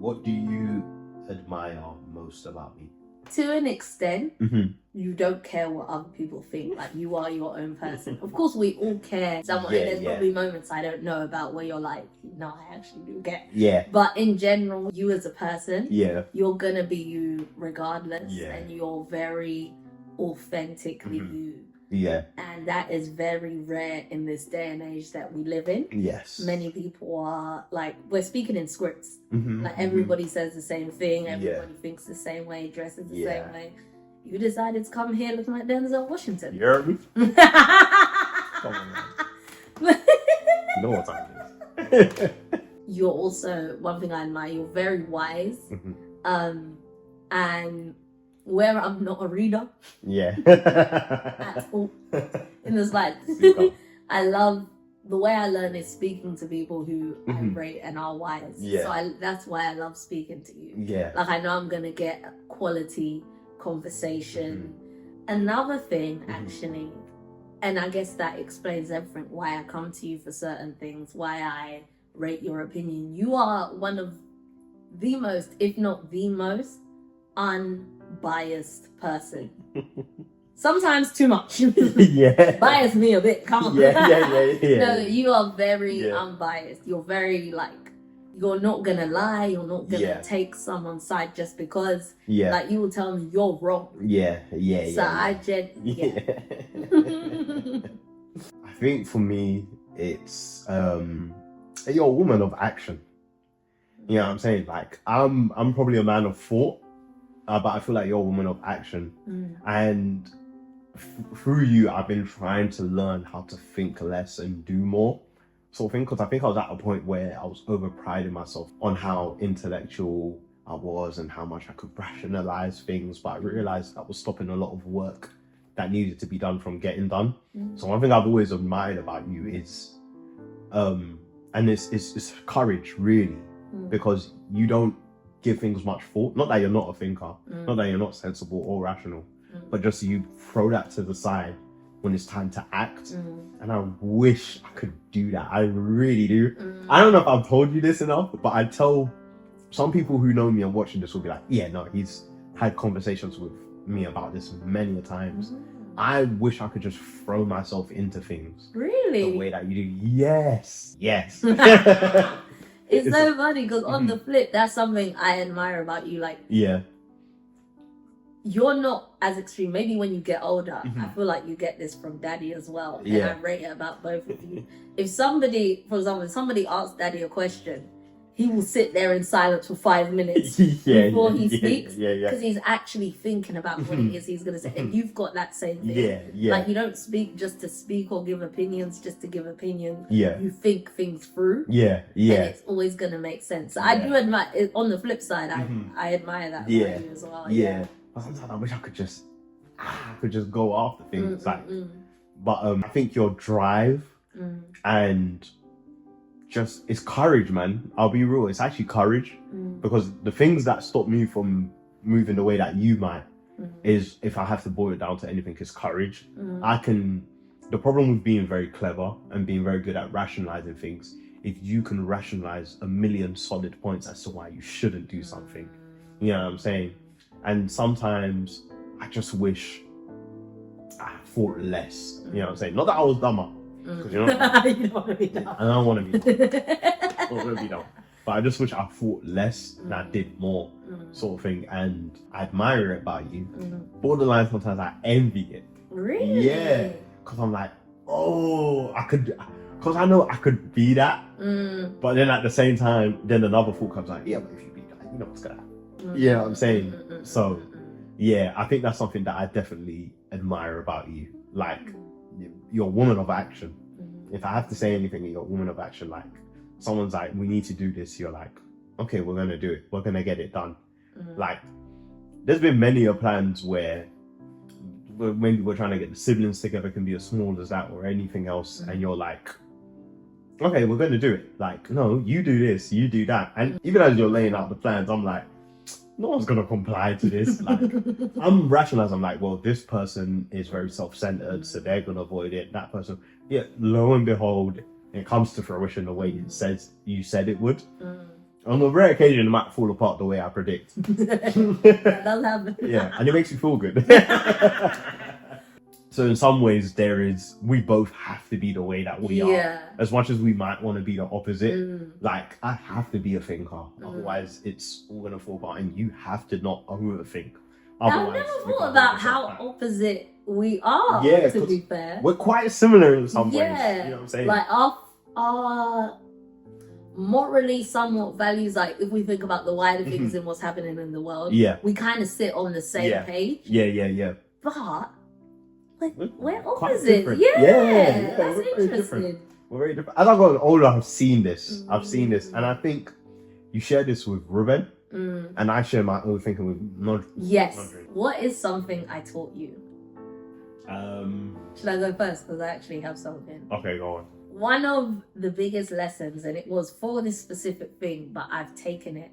what do you admire most about me? To an extent, Mm-hmm. you don't care what other people think. Like, you are your own person. Of course, we all care. Someone, Yeah, there's yeah. probably moments I don't know about where you're like, no, I actually do care. Yeah. But in general, you as a person, Yeah. you're gonna be you regardless. Yeah. And you're very authentically you. Yeah. And that is very rare in this day and age that we live in. Yes. Many people are like, we're speaking in scripts. Mm-hmm. Like, everybody says the same thing, Yeah. everybody thinks the same way, dresses the Yeah. same way. You decided to come here looking like Denzel Washington. You heard me? Come on, man. You know what time it is. You're also, one thing I admire, you're very wise. Mm-hmm. And where I'm not a reader Yeah. at all, in the slightest. I love the way I learn is speaking to people who I rate and are wise. Yeah. So that's why I love speaking to you. Yeah. Like, I know I'm gonna get quality conversation. Another thing, actually, and I guess that explains everything, why I come to you for certain things, why I rate your opinion. You are one of the most, if not the most, unbiased person. Sometimes too much. Yeah. Bias me a bit, come on. Yeah. No, you are very unbiased. You're very, like, you're not gonna lie, you're not gonna take someone's side just because, like, you will tell me you're wrong. So I think for me, it's you're a woman of action. You know what I'm saying? Like, I'm probably a man of thought, but I feel like you're a woman of action. And through you, I've been trying to learn how to think less and do more. Sort of thing, because I think I was at a point where I was overpriding myself on how intellectual I was and how much I could rationalize things, but I realized that was stopping a lot of work that needed to be done from getting done. So one thing I've always admired about you is, and it's courage, really, because you don't give things much thought. Not that you're not a thinker, not that you're not sensible or rational, but just you throw that to the side when it's time to act. And I wish I could do that. I really do. I don't know if I've told you this enough, but I tell some people who know me and watching this will be like, yeah, no, he's had conversations with me about this many a times. I wish I could just throw myself into things. Really? The way that you do. Yes. It's so funny because on the flip, that's something I admire about you. Like, you're not as extreme. Maybe when you get older, I feel like you get this from Daddy as well. And I rate it about both of you. If somebody, for example, if somebody asks Daddy a question, he will sit there in silence for 5 minutes before he speaks, because he's actually thinking about what it is he's going to say. And you've got that same thing. Like, you don't speak just to speak or give opinions just to give opinions. You think things through. And it's always going to make sense. So I do admire, on the flip side, I admire that about you as well. But sometimes I wish I could just go after things. But I think your drive and just, it's courage, man. I'll be real, it's actually courage. Because the things that stop me from moving the way that you might is, if I have to boil it down to anything, is courage. The problem with being very clever and being very good at rationalizing things, if you can rationalize a million solid points as to why you shouldn't do something, you know what I'm saying? And sometimes I just wish I thought less. You know what I'm saying? Not that I was dumber, because you know, you don't want to be dumb. I don't want to be dumb. I don't want to be dumb. But I just wish I thought less and I did more, sort of thing. And I admire it about you. Borderline, sometimes I envy it. Really? Yeah. Because I'm like, oh, I could, because I know I could be that. But then at the same time, then another thought comes like, yeah, but if you be that, you know what's going to happen. You know what I'm saying? So, yeah, I think that's something that I definitely admire about you. Like, you're a woman of action. If I have to say anything, you're a woman of action. Like, someone's like, we need to do this. You're like, okay, we're going to do it. We're going to get it done. Like, there's been many plans where maybe we're trying to get the siblings together, can be as small as that or anything else. And you're like, okay, we're going to do it. Like, no, you do this, you do that. And even as you're laying out the plans, I'm like, no one's going to comply to this. Like, I'm rationalizing. I'm like, well, this person is very self-centered, so they're going to avoid it. That person, lo and behold, it comes to fruition the way you said it would. On a rare occasion, it might fall apart the way I predict. That does happen. Yeah, and it makes you feel good. So in some ways, we both have to be the way that we are. As much as we might want to be the opposite, like I have to be a thinker. Otherwise, it's all going to fall apart, and you have to not overthink. I've never thought about how opposite we are, yeah, to be fair. We're quite similar in some ways. Yeah. You know what I'm saying? Like our morally somewhat values, like if we think about the wider things in what's happening in the world, we kind of sit on the same page. Yeah. But we're quite opposite. different. Yeah, that's we're interesting. very different. We're very different. As I've gotten older, I've seen this. And I think you share this with Ruben, and I share my own thinking with Nod. Yes. Nodri. What is something I taught you? Should I go first? Because I actually have something. Okay, go on. One of the biggest lessons, and it was for this specific thing, but I've taken it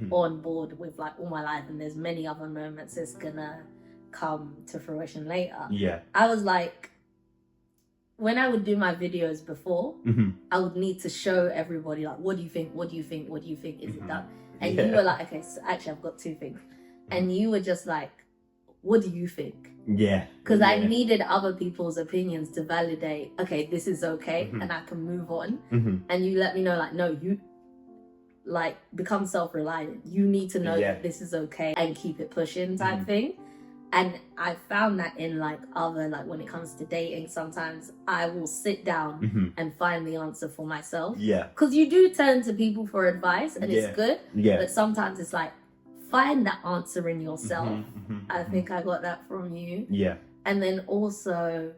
on board with like all my life, and there's many other moments it's gonna come to fruition later. Yeah. I was like, when I would do my videos before, I would need to show everybody like, what do you think? What do you think? What do you think? Is it done? And you were like, okay, so actually I've got two things. And you were just like, what do you think? Yeah. Because I needed other people's opinions to validate, okay, this is okay, and I can move on. And you let me know, like, no, you like become self-reliant. You need to know that this is okay and keep it pushing type thing. And I found that in like other, like when it comes to dating, sometimes I will sit down and find the answer for myself. Yeah. Because you do turn to people for advice and it's good. Yeah. But sometimes it's like, find that answer in yourself. I think I got that from you. Yeah. And then also,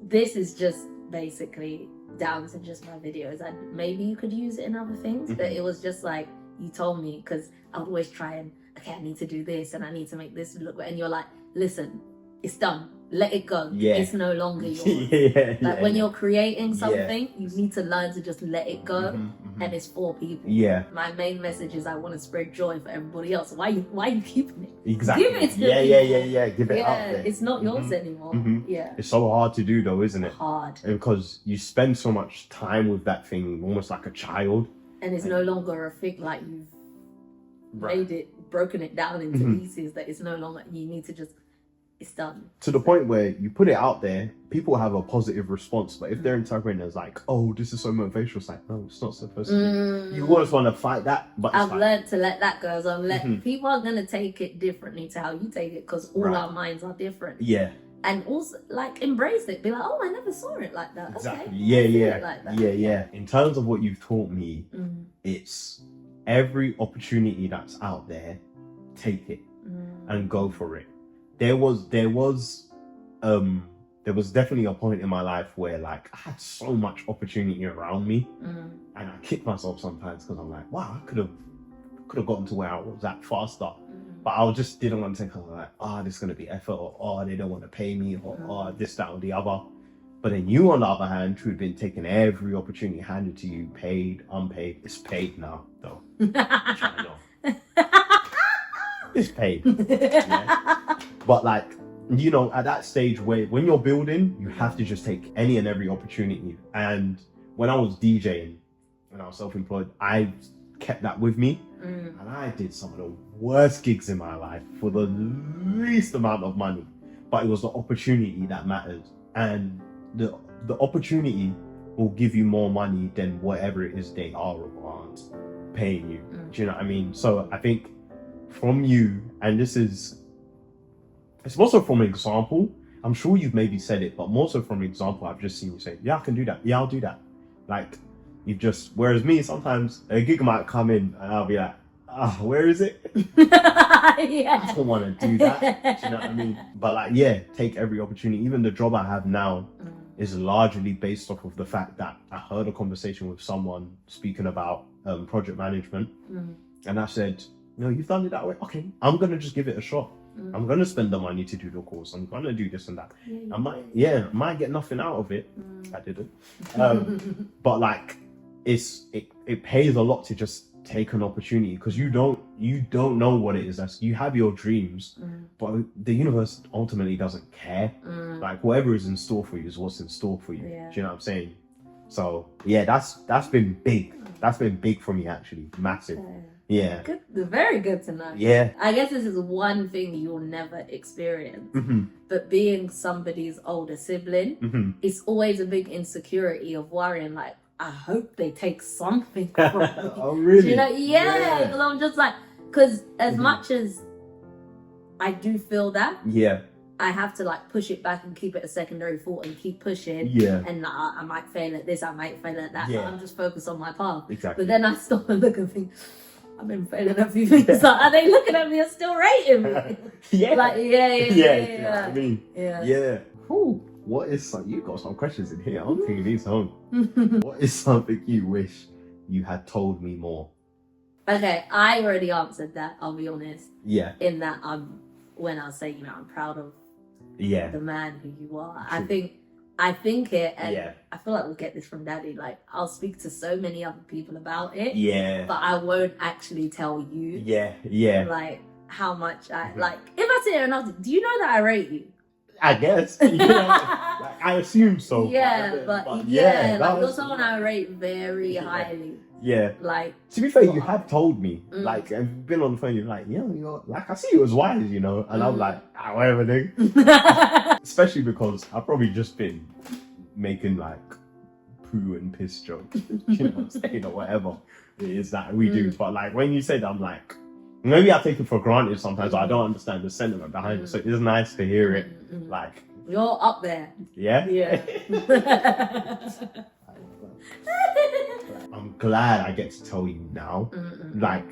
this is just basically down to just my videos. Maybe you could use it in other things, but it was just like, you told me, because I would always try and, okay, I need to do this and I need to make this look, and you're like, listen, it's done. Let it go. Yeah. It's no longer yours. When you're creating something, you need to learn to just let it go, and it's for people. Yeah. My main message is I want to spread joy for everybody else. Why are you keeping it? Exactly. Give it to people. Yeah. Give it out there. It's not yours anymore. Yeah. It's so hard to do though, isn't it? Hard. Because you spend so much time with that thing, almost like a child. And it's no longer a thing, like you've made it, broken it down into pieces, that it's no longer, you need to just, it's done. To the point where you put it out there, people have a positive response, but if they're interpreting it as like, oh, this is so motivational, it's like, no, it's not supposed to be. You always want to fight that, but I've learned to let that go. So people are going to take it differently to how you take it, because all our minds are different. Yeah. And also, like, embrace it. Be like, oh, I never saw it like that. Exactly. Okay. Yeah. In terms of what you've taught me, it's every opportunity that's out there, take it and go for it. There was definitely a point in my life where like I had so much opportunity around me, and I kick myself sometimes because I'm like, wow, I could have gotten to where I was at faster. But I just didn't want to take. I was like, this is gonna be effort, or they don't want to pay me, or this, that, or the other. But then you, on the other hand, who'd been taking every opportunity handed to you, paid, unpaid. It's paid now, though. It's paid. Yeah. But like, you know, at that stage where when you're building, you have to just take any and every opportunity. And when I was DJing, when I was self-employed, I kept that with me. And I did some of the worst gigs in my life for the least amount of money. But it was the opportunity that mattered. And the opportunity will give you more money than whatever it is they are or aren't paying you. Do you know what I mean? So I think from you, and it's also from example, I'm sure you've maybe said it, but more so from example, I've just seen you say, yeah, I can do that. Yeah, I'll do that. Like, whereas me, sometimes a gig might come in and I'll be like, where is it? I don't want to do that. Do you know what I mean? But like, yeah, take every opportunity. Even the job I have now is largely based off of the fact that I heard a conversation with someone speaking about project management. And I said, no, you've done it that way. Okay, I'm going to just give it a shot. I'm going to spend the money to do the course. I'm going to do this and that. I might get nothing out of it. I didn't. But like, it pays a lot to just take an opportunity, because you don't know what it is. You have your dreams, but the universe ultimately doesn't care. Like, whatever is in store for you is what's in store for you. Do you know what I'm saying? So yeah, that's been big. That's been big for me, actually. Massive. Okay. Yeah. Good, very good to know. Yeah. I guess this is one thing you'll never experience. But being somebody's older sibling, it's always a big insecurity of worrying, like, I hope they take something from me. Oh, really? You know? Yeah, because I'm just like, because as much as I do feel that, I have to like push it back and keep it a secondary thought and keep pushing. Yeah. And I might fail at this, I might fail at that. Yeah. But I'm just focused on my path. Exactly. But then I stop and look and think, I've been failing a few things. Like, are they looking at me and still rating me? Yeah. Like, yeah. You know what I mean? Yeah. Yeah. Ooh, what is some, you got some questions in here. I'm taking these home. What is something you wish you had told me more? Okay, I already answered that, I'll be honest. Yeah. In that when I say, I'm proud of the man who you are. True. I think it, and I feel like we'll get this from Daddy. Like, I'll speak to so many other people about it. Yeah. But I won't actually tell you. Yeah. Like, how much like, if I sit here and I was like, do you know that I rate you? I guess. You know, like, I assume so. Yeah, but you're someone I rate very highly. Yeah. Like, to be fair, you have told me. Like, I've been on the phone, you're like, you're like, I see you as wise, and I'm like, whatever, dude. Especially because I've probably just been making like poo and piss jokes, you know what I'm saying, or whatever it is that we do. But like, when you say that, I'm like, maybe I take it for granted sometimes, or I don't understand the sentiment behind it. So it's nice to hear it. Like, you're up there. Yeah? Yeah. I'm glad I get to tell you now. Like,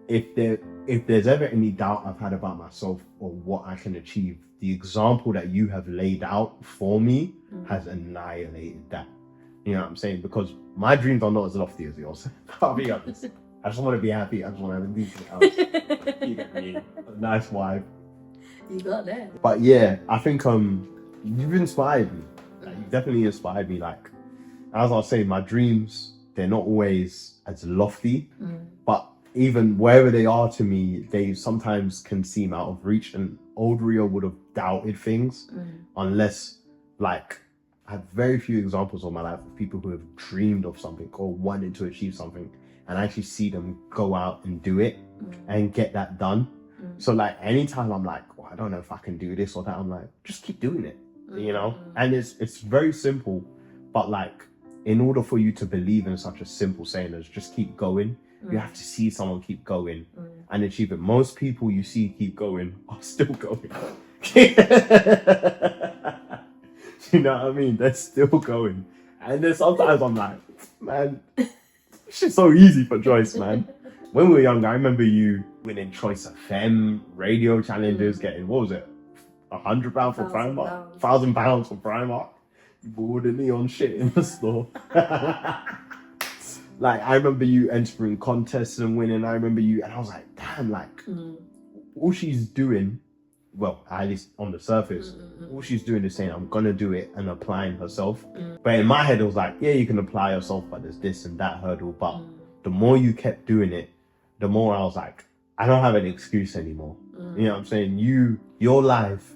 if there's ever any doubt I've had about myself or what I can achieve, the example that you have laid out for me has annihilated that. You know what I'm saying? Because my dreams are not as lofty as yours. I'll be honest. I just want to be happy. I just want to have a decent house. You get me? A nice wife. You got that. But yeah, I think you've inspired me. Like, you've definitely inspired me. Like, as I was saying, my dreams, they're not always as lofty, but even wherever they are to me, they sometimes can seem out of reach. And old Rio would have doubted things unless, like, I have very few examples of my life of people who have dreamed of something or wanted to achieve something, and I actually see them go out and do it and get that done. So like, anytime I'm like, I don't know if I can do this or that, I'm like, just keep doing it, you know? And it's very simple, but like, in order for you to believe in such a simple saying as just keep going, you have to see someone keep going and achieve it. Most people you see keep going are still going. You know what I mean? They're still going. And then sometimes I'm like, man, it's just so easy for Joyce, man. When we were young, I remember you winning Choice FM, radio challenges, getting, what was it? £100 for Primark? £1,000 for Primark? You bought the neon shit in the store. Like, I remember you entering contests and winning. I remember you, and I was like, damn, like, all she's doing, well, at least on the surface, all she's doing is saying, I'm gonna do it, and applying herself. But in my head, it was like, yeah, you can apply yourself, but there's this and that hurdle. But the more you kept doing it, the more I was like, I don't have an excuse anymore. You know what I'm saying? Your life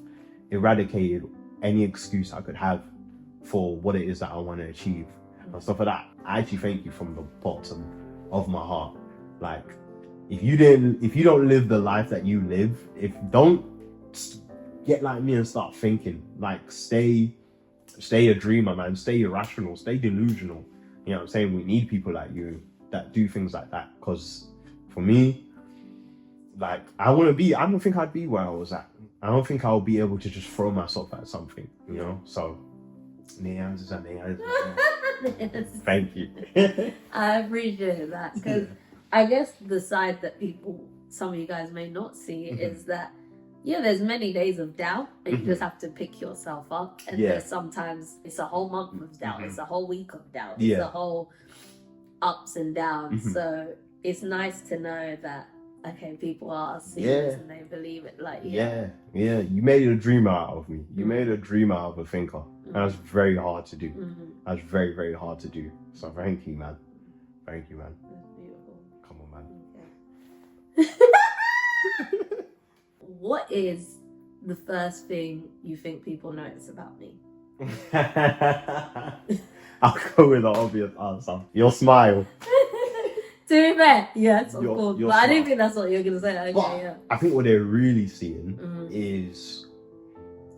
eradicated any excuse I could have for what it is that I want to achieve and stuff like that. I actually thank you from the bottom of my heart. Like, if you don't live the life that you live, don't get like me and start thinking. Like, stay a dreamer, man. Stay irrational. Stay delusional. You know what I'm saying? We need people like you that do things like that. Because for me, like, I don't think I'd be where I was at. I don't think I'll be able to just throw myself at something, you know? So, thank you. I appreciate that, because I guess the side that some of you guys may not see is that, there's many days of doubt, and you just have to pick yourself up. And there's sometimes it's a whole month of doubt, it's a whole week of doubt, it's a whole ups and downs. So it's nice to know that, okay, people are serious and they believe it. Like, you made a dreamer out of me. You made a dreamer out of a thinker. And that's very hard to do. That's very, very hard to do. So thank you, man. Thank you, man. That's beautiful. Come on, man. Okay. What is the first thing you think people notice about me? I'll go with the obvious answer. Your smile. To be fair, yes, of You're- course. you're But I didn't smart. think that's what you were gonna say. Okay, But yeah. I think what they're really seeing Mm. is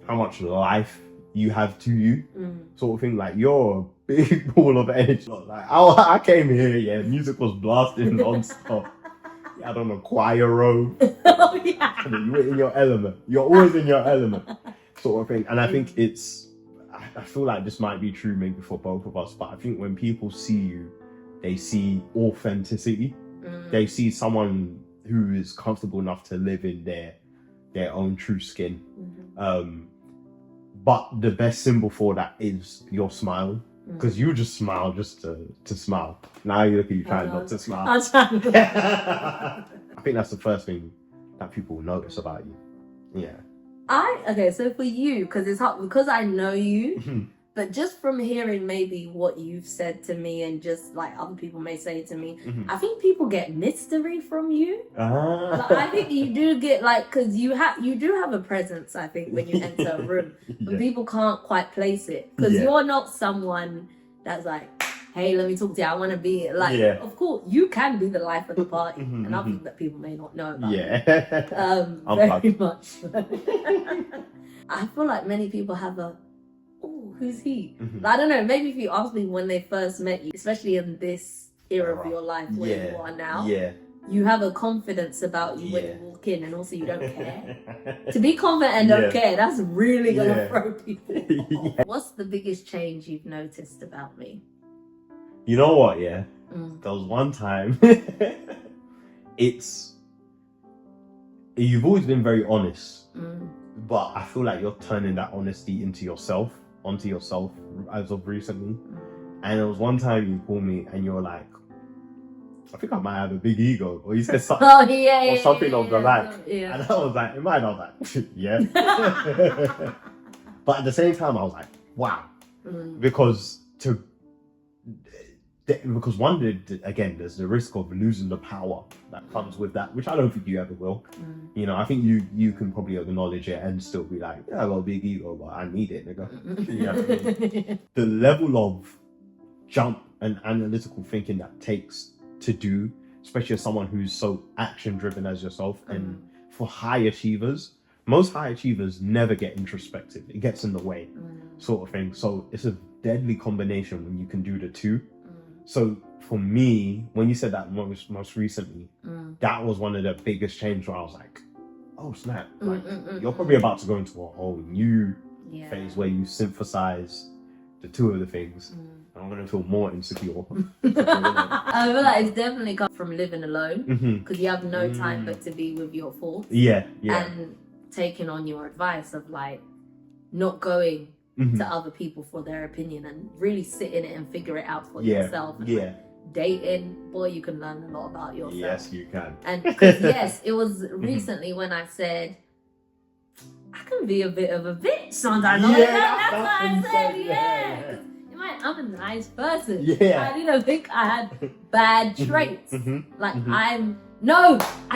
how much life you have to you, Mm. sort of thing. Like, you're a big ball of energy. Like, I came here, yeah, music was blasting non-stop. You had on a choir robe. Oh yeah. You were in your element. You're always in your element, sort of thing. And I think I feel like this might be true maybe for both of us, but I think when people see you, they see authenticity. Mm. They see someone who is comfortable enough to live in their own true skin. Mhm. But the best symbol for that is your smile, because you just smile just to smile. Now you look at you trying not to smile. I'm trying. I think that's the first thing that people will notice about you. Yeah. Okay, so for you, because it's hard, because I know you, Mhm. but just from hearing maybe what you've said to me and just like other people may say to me, Mhm. I think people get mystery from you. Ah. Like, I think you do get like, because you do have a presence, I think, when you enter a room, but Yeah. people can't quite place it because Yeah. you're not someone that's like, hey, let me talk to you, I want to be like, Yeah. of course you can be the life of the party, Mhm, and I mhm. think that people may not know about you. Yeah. Very much. I feel like many people have a, oh, who's he? Mhm. I don't know, maybe if you asked me when they first met you, especially in this era of Right. your life where Yeah. you are now, Yeah. you have a confidence about you when Yeah. you walk in, and also you don't care. To be confident and don't Yeah. care, that's really gonna Yeah. throw people off. Yeah. What's the biggest change you've noticed about me? You know what? Yeah. Mm. There was one time. You've always been very honest, Mm. but I feel like you're turning that honesty onto yourself as of recently. Mm. And there was one time you called me and you were like, I think I might have a big ego, or you said something, Oh yeah, or something of the like. yeah. And I was like, in my mind, I was like, yeah. But at the same time, I was like, wow, Mm. because again, there's the risk of losing the power that comes with that, which I don't think you ever will. Mm. You know, I think you can probably acknowledge it and still be like, yeah, I got a big ego, but I need it, nigga. You know what I mean? The level of jump and analytical thinking that takes to do, especially as someone who's so action driven as yourself, and for high achievers, most high achievers never get introspective. It gets in the way, sort of thing. So it's a deadly combination when you can do the two. So for me, when you said that most recently, that was one of the biggest changes where I was like, oh snap, like you're probably about to go into a whole new phase where you synthesize the two of the things. And I'm gonna feel more insecure. I feel like it's definitely come from living alone, because you have no time but to be with your thoughts. Yeah. And taking on your advice of like not going to other people for their opinion and really sit in it and figure it out for yourself. And like, dating, boy, you can learn a lot about yourself. Yes, you can. And 'cause, yes, it was recently when I said I can be a bit of a bitch sometimes. Yeah, That's what I what you said. said, Yeah. I'm a nice person. Yeah. I didn't think I had bad traits. I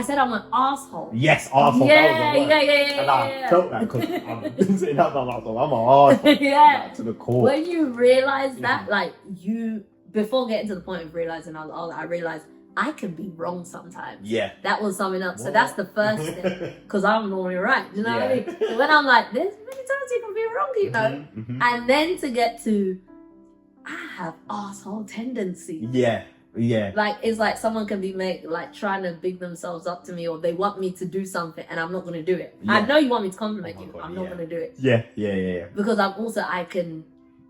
said I'm an asshole. Yes, arsehole. Yeah. And I felt that because I've been saying that about myself. I'm an arsehole. Yeah. Like, to the core. When you realize that, like before getting to the point of realizing I realized I can be wrong sometimes. Yeah. That was something else. So What? that's the first thing, because I'm normally right. You know what I mean? So when I'm like, there's many times you can be wrong, you know? And then to get to, I have asshole tendencies. Yeah. Like, it's like someone can be trying to big themselves up to me, or they want me to do something and I'm not going to do it. I know you want me to compliment Oh my you. God, I'm not going to do it. Yeah. Because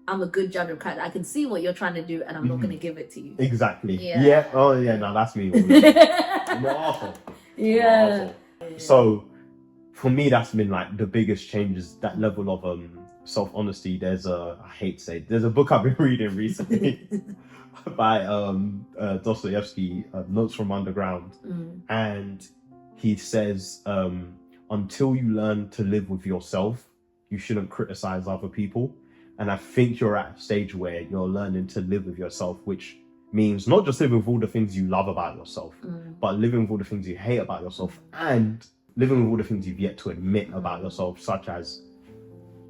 I'm a good judge of character. I can see what you're trying to do and I'm not going to give it to you. Exactly. Yeah. Oh, yeah. No, that's me. I'm an arsehole. Yeah. So for me, that's been like the biggest changes, that level of self-honesty. There's a book I've been reading recently by Dostoevsky, Notes from Underground. And he says, until you learn to live with yourself, you shouldn't criticize other people. And I think you're at a stage where you're learning to live with yourself, which means not just living with all the things you love about yourself, but living with all the things you hate about yourself, and living with all the things you've yet to admit about yourself, such as,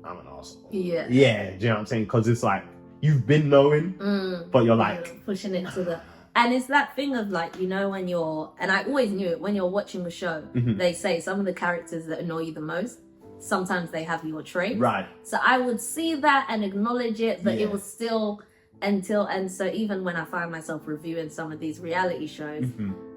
I'm an arsehole. Yeah. Yeah, do you know what I'm saying? Because it's like, you've been knowing, but you're like... pushing it to the... And it's that thing of like, you know, when you're, and I always knew it, when you're watching a show, they say some of the characters that annoy you the most, sometimes they have your traits. Right. So I would see that and acknowledge it, but it was still and so even when I find myself reviewing some of these reality shows,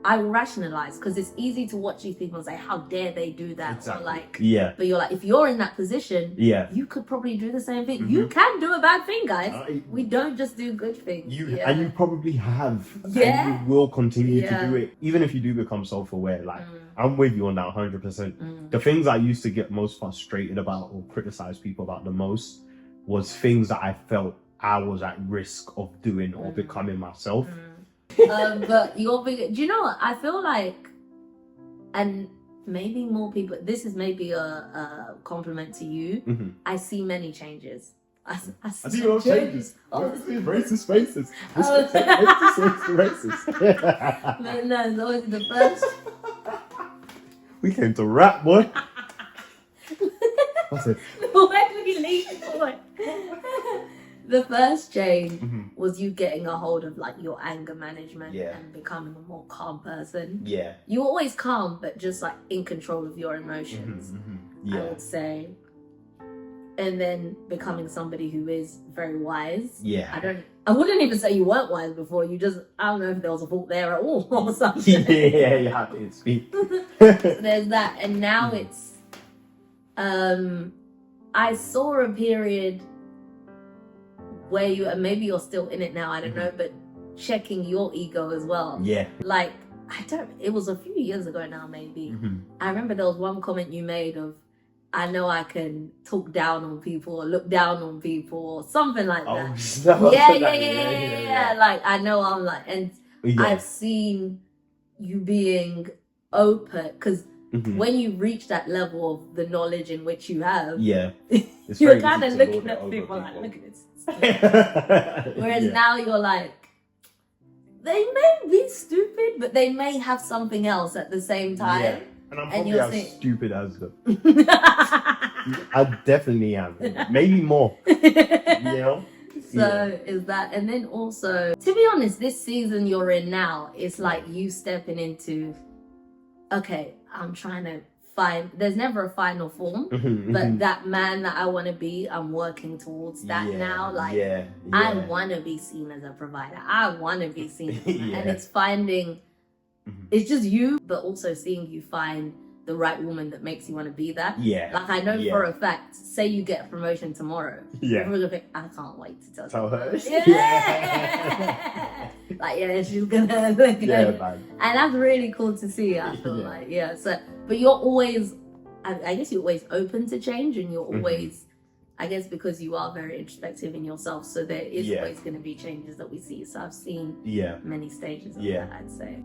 I will rationalize, because it's easy to watch these people and say, how dare they do that? Exactly. Or like, but you're like, if you're in that position, you could probably do the same thing. You can do a bad thing, guys. We don't just do good things. And you probably have. Yeah. And you will continue to do it. Even if you do become self-aware. Like, I'm with you on that 100%. The things I used to get most frustrated about or criticize people about the most was things that I felt I was at risk of doing or becoming myself. But you're big. Do you know what? I feel like, and maybe more people, this is maybe a compliment to you. I see many changes. I see no changes. Racist faces. Racist. No, it's always the first. We came to rap, boy. What's it? Why did he leave, boy? The first change was you getting a hold of like your anger management and becoming a more calm person. You were always calm, but just like in control of your emotions, I would say. And then becoming somebody who is very wise. I wouldn't even say you weren't wise before. You just, I don't know if there was a fault there at all or something. You have to speak. There's that. And now it's, I saw a period where you, and maybe you're still in it now, I don't know, but checking your ego as well. Like, it was a few years ago now, maybe. I remember there was one comment you made of, I know I can talk down on people or look down on people or something like that. Yeah. Like, I know I'm like, and I've seen you being open, because when you reach that level of the knowledge in which you have, you're kind of looking at people like, look at this. Whereas now you're like, they may be stupid, but they may have something else at the same time. And I'm probably as stupid as them. I definitely am. Maybe more. You know? So is that, and then also, to be honest, this season you're in now, it's like you stepping into, okay, I'm trying to find, there's never a final form, but that man that I want to be, I'm working towards that now. Like, I want to be seen as a provider. I want to be seen as and it's finding, it's just you, but also seeing you find the right woman that makes you want to be that. Like, I know for a fact, say you get a promotion tomorrow, people will think, I can't wait to tell her. Like, she's gonna look at and that's really cool to see. I feel like, so, but you're always, I guess you're always open to change, and you're always, I guess because you are very introspective in yourself, so there is always going to be changes that we see. So I've seen many stages of that, I'd say.